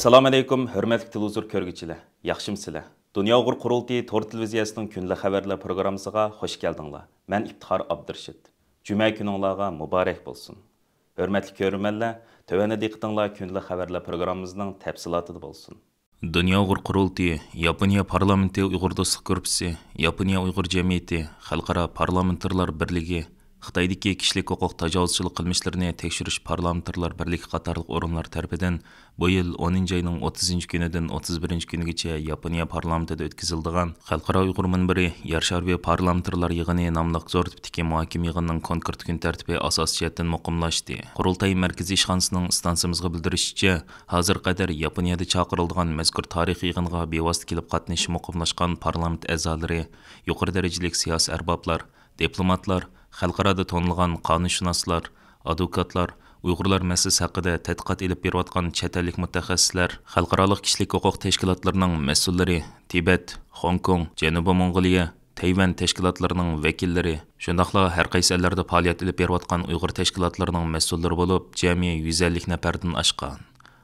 Assalamu alaykum, hörmətli televizor көрgüçiler. Yaxşımsızlar. Dünya Uyghur Qurultayı Tor televiziyasının günlük xəbərlər proqramısına xoş gəldinglar. Mən İftixar Abdurşid. Cümə gününlərə mübarək bolsun. Hörmətli görürmənlər, tövəndə diqqətinizlər günlük xəbərlər proqramımızın təfsilatı bolsun. Dünya Uyghur Qurultayı, Yaponiya Parlamenti Uyghur Dostluq Qrupsi, Yaponiya Uyghur Cəmiyyəti, Xalqara Parlamentarlar Birligi, Xitoydagi kishilik huquq tajovuzchilik qilmishlarini tekshirish parlamentarlar birligi qatorliq o'rinlar tarafidan bu yil 10 oyning 30 kunidan 31 kunigacha Yaponiya parlamentida o'tkaziladigan Xalqaro Uyg'ur minbari Yarsharviy parlamentarlar yig'ini nomli zo'r tipdagi muhokama yig'inining konkret kun tartibi asosiyatdan muqimlashdi. Qurultay markaziy ishxonasining stansimizga bildirishicha, hozir qadar Yaponiyada chaqirilgan mazkur tarixiy yig'inga bevosita kelib qatnashish muqimlashgan parlament a'zolari, yuqori darajalik siyosiy arboblar, diplomatlar, xalqarada tanilgan qonunshunoslar, advokatlar, Uyg'urlar masalasi haqida tadqiqot elib berayotgan chet ellik mutaxassislar, xalqaro kishilik huquq tashkilotlarining mas'ullari, Tibet, Hong Kong, Janubiy Mong'oliya, Tayvan tashkilotlarining vakillari, shundaqla har qaysi ellarda faoliyat elib berayotgan Uyg'ur tashkilotlarining mas'ullari bo'lib, jami 150 nafardan oshgan.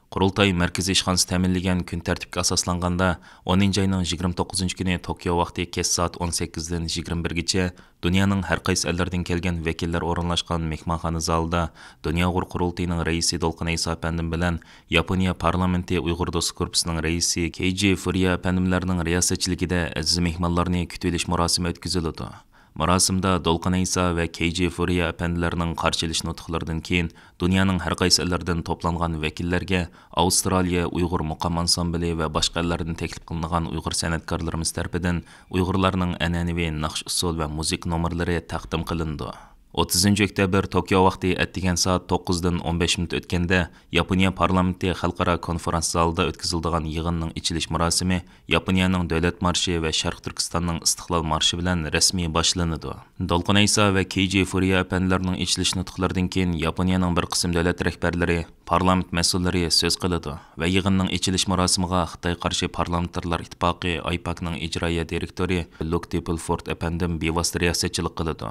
Qurultay markaziy ishxonasi ta'minlagan kun tartibga asoslanganda 10 oyning 29 kuni Tokio vaqti kech soat 18 dan 21 gacha dunyoning har qaysi ellaridan kelgan vakillar o'rinlashgan mehmonxona zalida Dunyo Uyg'ur Qurultayining raisi Dolqin Ayso apandim bilan Yaponiya parlamenti Uyg'ur Do'stlik Korpusining raisi Keiji Furiya apandimlarning riyosatchiligida aziz mehmonlarni kutib olish marosimi o'tkazildi. Marosimda Dolqin Ayso va Keiji Furiya apandilarning qarshi olish nutqlaridan keyin dunyoning har qaysi ellaridan to'plangan vakillarga Avstraliya Uyg'ur muqam ansambli va boshqa ellardan taklif qilingan Uyg'ur san'atkorlarimiz tarafidan Uyg'urlarning an'anaviy naqsh usul va musiqa nomerlari taqdim qilindi. 30 oktyabr Tokio vaqti atdigan soat 9 dan 15 minut o'tganda Yaponiya parlamenti xalqaro konferens zalida o'tkaziladigan yig'inning ichilish marosimi Yaponiyaning davlat marshi va Sharq Turkistonning istiqlol marshi bilan rasmiy boshlanadi. Dolqin Ayso va Keiji Furiya apandilarning ichilish nutqlaridan keyin Yaponiyaning bir qism davlat rahbarlari, parlament mas'ullari so'z qiladi va yig'inning ichilish marosimiga Xitoy qarshi parlamentarlar ittifoqi IPACning ijroiya direktori Luke Tippleford apandim bevosita riyosatchilik qiladi.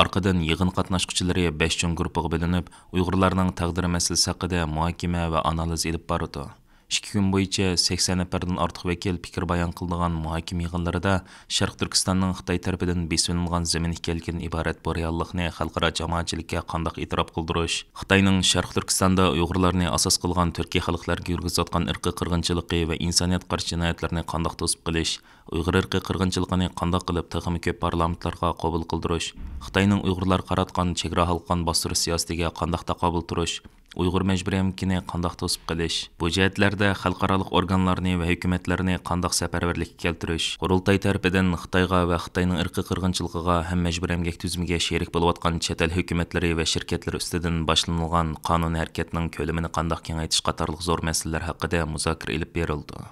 Arqadan yig'in qatnashchilari 5 chong guruhga bo'linib, Uyg'urlarning taqdiri masalasi haqida muhokama va analiz olib boradi. 2 kun bo'yicha 80 nafardan ortiq vakil fikr bayon qildigan muhokama yig'inlarida Sharq Turkistonning Xitoy tarafidan besinilgan zamin ekanligidan iborat bu reallikni xalqaro jamoatchilikka qanday e'tirof qildirish, Xitoyning Sharq Turkistonda Uyg'urlarni asos qilgan Turkiy xalqlarga yurgizayotgan irqiy qirg'inchiligi va insoniyat qarshi jinoyatlarni qanday to'sib qilish, Uyg'ur irqiy qirg'inchiligini qanday qilib texnik ko'p parlamentlarga qabul qildirish, Xitoyning Uyg'urlar qaratgan chegara halqon bostirish siyosatiga qanday taqobil turish, Uyg'ur majburiy emkini qanday to'sib qilish, bu jihatlarda xalqaro organlarni va hukumatlarni qanday safarbarlikka keltirish, Qurultay tarafidan Xitoyga va Xitoyning irqiy qirg'inchiligiga ham majburiy emgak tuzimiga sherik bo'layotgan chet el hukumatlari va shirkatlar ustidan boshlanilgan qonun harakatining ko'lamini qanday kengaytirish qatorliq zo'r masalalar haqida muzokara olib berildi.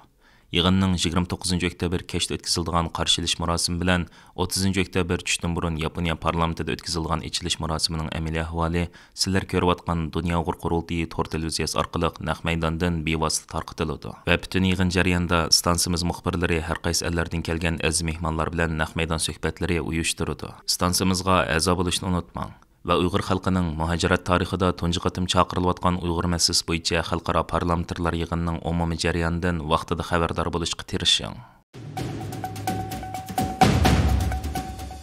Yig'inning 29 oktyabr kechda o'tkaziladigan qarshi olish marosimi bilan 30 oktyabr tushdan burun Yaponiya parlamentida o'tkazilgan ichilish marosimining amaliy ahvoli sizlar ko'rayotgan Dunyo Uyg'ur Qurultayi Tor televiziyasi orqali naq maydondan bevosita tarqatiladi. Va butun yig'in jarayonida stansiyamiz muxbirlari har qaysi ellardan kelgan aziz mehmonlar bilan naq maydon suhbatlari uyushtirdi. Stansiyamizga a'zo bo'lishni unutmang. Va Uyg'ur xalqining muhojirat tarixida tunji qatim chaqirilayotgan Uyg'ur masalasi bo'yicha xalqaro parlamentarlar yig'inining umumiy jarayonidan vaqtida xabardor bo'lishga tirishing.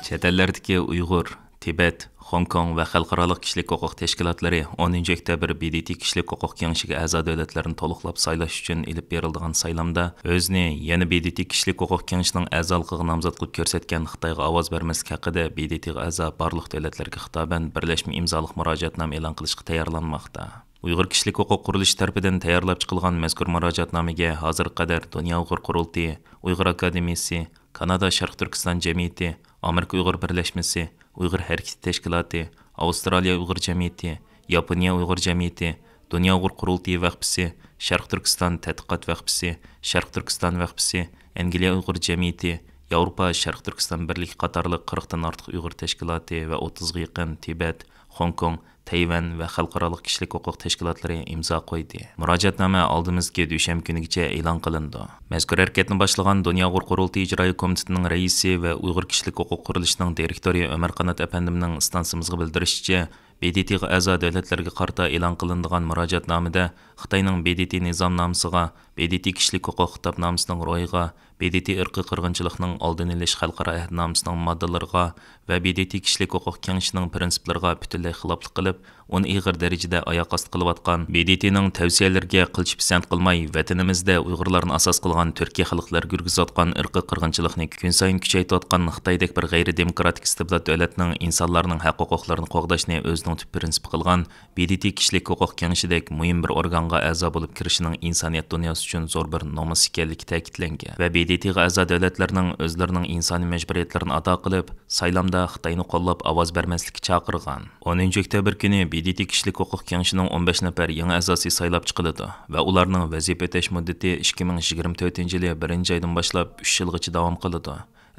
Chet ellardagi Uyg'ur, Tibet, Hong Kong va xalqaro kishilik huquq tashkilotlari 10 oktyabr BDT kishilik huquq kengashiga a'zo davlatlarni to'liqlab saylash uchun ilib berilgan saylamda o'zini yana BDT kishilik huquq kengashining a'zoligiga nomzod qilib ko'rsatgan Xitoyga ovoz bermaslik haqida BDTga a'zo barliq davlatlarga xitoban birlashma imzoliq murojaatnoma e'lon qilishga tayyorlanmoqda. Uyg'ur kishilik huquq qurilishi tarafidan tayyorlab chiqilgan mazkur murojaatnomaga hozir qadar Dunyo Uyg'ur Qurultayi, Uyg'ur akademiyasi, Kanada Sharq Turkiston jamiyati, Amerika Uyg'ur birlashmasi, Uyg'ur harakati tashkiloti, Avstraliya Uyg'ur jamiyati, Yaponiya Uyg'ur jamiyati, Dunyo Uyg'ur Qurultayi vaqfisi, Sharq Turkiston tadqiqot vaqfisi, Sharq Turkiston vaqfisi, Angliya Uyg'ur jamiyati, Yevropa Sharq Turkiston birligi qatorliq 40 dan ortiq Uyg'ur tashkiloti va 30 ga yaqin Tibet, Hong Kong, Tayvan va xalqaro kishilik huquq tashkilotlari imzo qo'ydi. Murojaatnoma oldimizga dushanba kunigacha e'lon qilindi. Mazkur harakatni boshlagan Dunyo Uyg'ur Qurultayi ijroiya komitetining raisi va Uyg'ur kishilik huquq qurilishining direktori Umar Qanat apandimning stansiyamizga bildirishicha, BDTga a'zo davlatlarga qarata e'lon qilinadigan murojaatnomada Xitayning BDT nizomnomasiga, BDT kishilik huquq kitobnomasining ro'yiga, BDT irqiy qirg'inchilikning oldini olish xalqaro ahdnomasining moddalariga va BDT kishilik huquq kengashining prinsiplariga butunlay xiloflik qilib, uni ig'ir darajada oyoq osti qilayotgan BDTning tavsiyalariga qilch pisand qilmay, vatanimizda Uyg'urlarni asos qilgan Turkiya xalqlari yurgizayotgan irqiy qirg'inchilikni kun sayin kuchaytirayotgan Xitoydek bir g'ayri-demokratik istibdod davlatning insonlarning haq-huquqlarini qo'g'dashni o'zining tub prinsipi qilgan BDT kishilik huquq kengashidek muhim bir organga a'zo bo'lib kirishining insoniyat dunyosi uchun zo'r bir nomus ekanligi ta'kidlangan va BDTga a'zo davlatlarning o'zlarining insoniy majburiyatlarini ado qilib, saylamda Xitoyni qo'llab ovoz bermaslikka chaqirgan. 10 oktyabr kuni BDT kishilik huquq kengashining 15 nafar yangi a'zosi saylab chiqiladi va ularning vazifa o'tash muddati 2024-yil 1-oydan boshlab 3 yilgacha davom qiladi.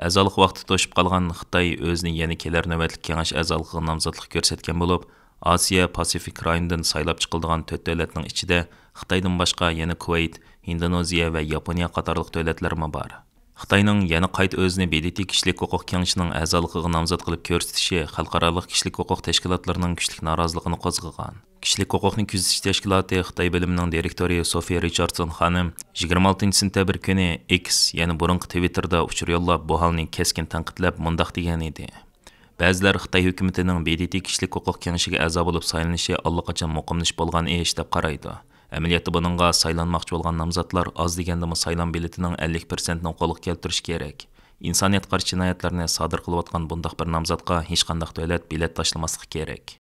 A'zolik vaqti to'shib qolgan Xitoy o'zini yana kelar navbatlik kengash a'zoligiga nomzodlik ko'rsatgan bo'lib, Osiyo Pasifik rayonidan saylab chiqilgan 4 davlatning ichida Xitoydan boshqa yana Kuvayt, Indoneziya va Yaponiya qatorliq davlatlar bor. Xitoyning yana qayt o'zini BDT kishilik huquq kengashining a'zoligiga nomzod qilib ko'rsatishi xalqaro kishilik huquq tashkilotlarining kuchli noroziligini qo'zg'agan. Kishilik huquqni kuzatish tashkiloti Xitoy bo'limining direktori Sofiya Richardson xonim 26-sentabr kuni X, ya'ni burungi Twitterda uchur yo'llab bu holni keskin tanqidlab mundaq degan edi. Ba'zilar Xitoy hukumatining BDT kishilik huquq kengashiga a'zo bo'lib saylanishi allaqachon muqimlish bo'lgan ish deb qaraydi. Amaliyotda buningga saylanmoqchi bo'lgan nomzodlar oz deganda saylan biletining 50% ni qo'lga keltirish kerak. Insoniyat qarshi jinoyatlarni sodir qilayotgan bundaq bir nomzodga hech qanday davlat bilet tashlamasligi kerak.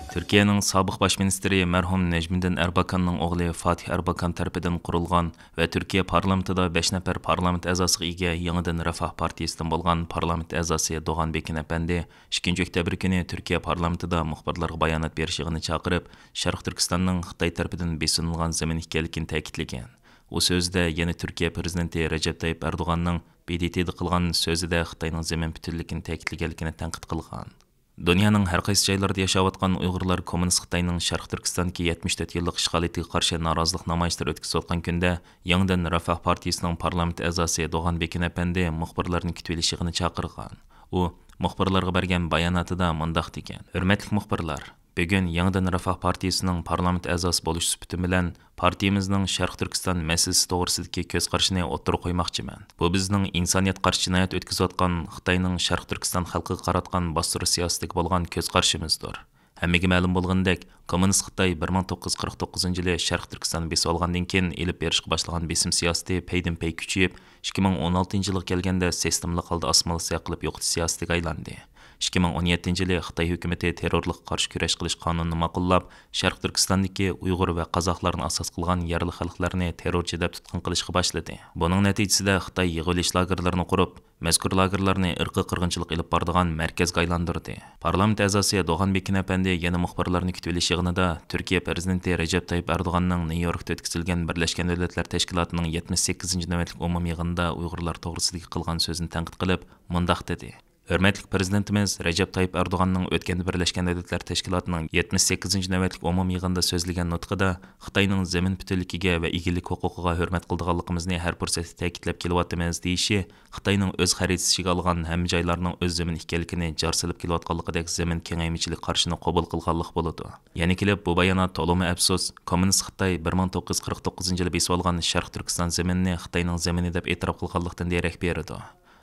Türkiye'nin sobiq bosh ministri marhum Necmiddin Erbakanning o'g'li Fatih Erbakan tarafidan qurilgan va Türkiye parlamentida 5 nafar parlament a'zosiga ega yangidan Refah partiyasidan bo'lgan parlament a'zosi Doğanbek Apandi 2 oktyabr kuni Türkiye parlamentida muxbirlarga bayonot berishini chaqirib, Sharq Turkistonning Xitoy tarafidan besinilgan zamin ekanligini ta'kidlagan. U so'zda yana Türkiye prezidenti Recep Tayyip Erdo'g'anning BDT'da qilgan so'zida Xitoyning zamin butunligini ta'kidlaganligini tanqid qilgan. Dunyoning har qaysi joylarida yashayotgan Uyg'urlar kommunist Xitoyning Sharq Turkistondagi 74 yillik ishg'oliyatiga qarshi norozilik namoyishlari o'tkazayotgan kunda yangidan Refah partiyasining parlament a'zosi Doğanbek Apandi muxbirlarni kutib olishini chaqirgan. U muxbirlarga bergan bayonotida mundaq degan: "Hurmatli muxbirlar, bugun yangidan Refah partiyasining parlament a'zosi bo'lish suhbatim bilan partiyamizning Sharq Turkiston masalasi to'g'risidagi ko'z qarashini o'ttirib qo'ymoqchiman. Bu bizning insoniyat qarshi jinoyat o'tkazayotgan Xitoyning Sharq Turkiston xalqiga qaratgan bostirish siyosatiga bo'lgan ko'z qarashimizdir. Hammaga ma'lum bo'lgandek, kommunist Xitoy 1949-yili Sharq Turkistonni besib olgandan keyin elib berishga boshlagan besim siyosati paydan-pay kuchayib, 2016-yilga kelganda sistemli holda osmonli qilib yo'qotish siyosatiga aylandi. 2017-yili Xitoy hukumati terrorlikqa qarshi kurash qilish qonunini ma'qullab, Sharq Turkistondagi Uyg'ur va qozoqlarni asos qilgan yerli xalqlarni terrorchi deb tutqun qilishga boshladi. Buning natijasida Xitoy yig'ilish lagerlarini qurib, mazkur lagerlarni irqiy qirg'inchilik ilib boradigan markazga aylantirdi. Parlament a'zosi Doğanbek Apandi yana muxbirlarni kutib olish yig'inida Turkiya prezidenti Recep Tayyip Erdo'g'anning Nyu-Yorkda o'tkazilgan Birlashgan Davlatlar Tashkilotining 78-navbatlik umum yig'inida Uyg'urlar to'g'risidagi qilgan so'zini tanqid qilib, mundaq dedi: Hürmetli prezidentimiz Recep Tayyip Erdoğan'ның ötken Birleşken Devletler Teşkilatı'nın 78. növbetlik umum yığında sözlegen nutqida Xitayning zamin bütünligiga va egilik huquqiga hurmat qildiganligimizni har fursatda ta'kidlab kelyapmiz deyishi Xitayning o'z xaritashiga olgan hamma joylarning o'z zamin ekanligini jar silib kelayotganligidek zamin kengaymichilik qarshini qabul qilganlik bo'ladi. Yana kelib bu bayonot to'limi afsus kommunist Xitoy 1949-yili besib olgan Sharq Turkiston zaminini Xitoyning zamini deb e'tirof qilganlikdan darak beradi.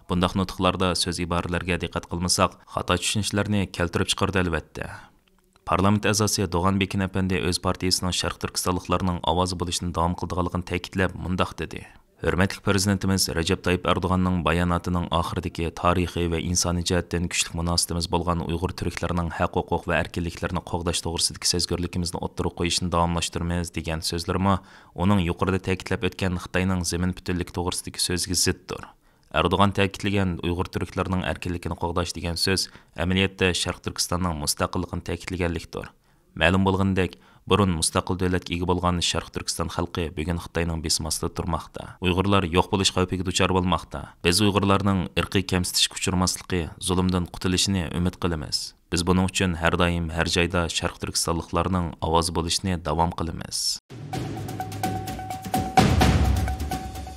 Bundaq nutqlarda söz iboralarga diqqat qilmasak, xato tushunishlarni keltirib chiqardi albatta. Parlament a'zosi Doğanbek Apandi o'z partiyasining Sharq Turkistonliklarning ovozi bo'lishini davom qildiganligini ta'kidlab mundaq dedi: Hurmatli prezidentimiz Recep Tayyip Erdo'g'anning bayonotining oxiridagi tarixiy va insoniy jihatdan kuchli munosabatimiz bo'lgan Uyg'ur turklarining haq-huquq va erkinliklarini qo'g'dash to'g'risidagi sezgirligimizni o'ttirib qo'yishni davomlashtiramiz degan so'zlarmi uning yuqorida ta'kidlab o'tgan Xitoyning zamin butunligi to'g'risidagi so'ziga ziddir. Erdo'g'an ta'kidlagan Uyg'ur turklarining erkinligini qo'g'dash degan so'z amaliyotda Sharq Turkistonning mustaqilligini ta'kidlaganlikdir. Ma'lum bo'lgandek, burun mustaqil davlatga ega bo'lgan Sharq Turkiston xalqi bugun Xitoyning besim ostida turmoqda. Uyg'urlar yo'q bo'lish xavfiga duchor bo'lmoqda. Biz Uyg'urlarning irqiy kamsitishga uchirmasligi, zulmdan qutulishini umid qilamiz. Biz buning uchun har doim har joyda Sharq Turkistonliklarning ovozi bo'lishni davom qilamiz.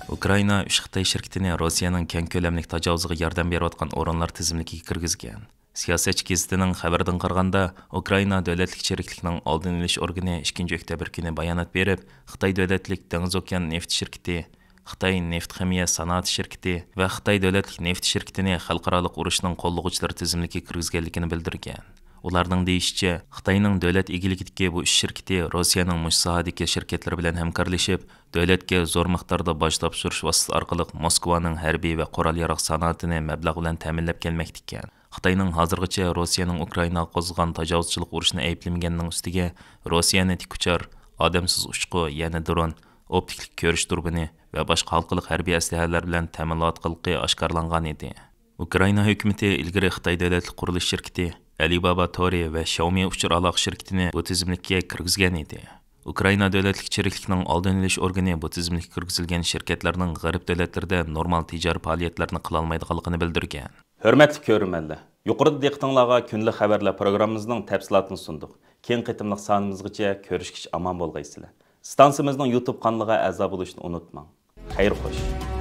Ukraina 3 Xitoy shirkatini Rossiyaning keng ko'lamli tajovuziga yordam berayotgan o'rinlar tizimligiga kirgizgan. Siyosatchi gazetining xabardan qaraganda, Ukraina davlatlik sheriklikning oldini olish organi 2 oktyabr kuni bayonot berib, Xitoy davlatlik Dengiz okean neft shirkati, Xitoy neft ximiya sanoat shirkati va Xitoy davlatlik neft shirkatini xalqaro urushning qo'llovchilari tizimligiga kirgizganligini bildirgan. Ularning deyishicha, Xitoyning davlat egiligidagi bu ish shirkati Rossiyaning mush-sohadagi shirkatlari bilan hamkorlashib, davlatga zo'r miqdorda boj topshirish vositasi orqali Moskvaning harbiy va qurol-yarog' sanoatini mablag' bilan ta'minlab kelmoqda ekan. Xitoyning hozirgacha Rossiyaning Ukrainaga qo'zg'agan tajovuzchilik urushini ayblamaganining ustiga Rossiyani tikuchar, odamsiz uchqu, ya'ni dron, optiklik ko'rish turbini va boshqa xalqlik harbiy aslahalar bilan ta'minot qilqi oshkorlangan edi. Ukraina hukumati ilgari Xitoy davlatlik qurilish shirkati Alibaba Tori va Xiaomi uchur aloqa shirkatini bu tizimlikka kirgizgan edi. Ukraina davlatlik sheriklikning oldini olish organi bu tizimlikka kirgizilgan shirkatlarning g'arb davlatlarida normal tijoriy faoliyatlarni qila olmaydiganligini bildirgan. Hörmətli görürmənlər, yuqorida diqqətinizə günlük xəbərlər proqramımızın təfsilatını sunduq. Keyin qitimliq sanımızgacha görüşküç aman bolğaysızlar. Stansiyamızın YouTube kanalına əza bo'lishni unutmang. Xeyr xoş.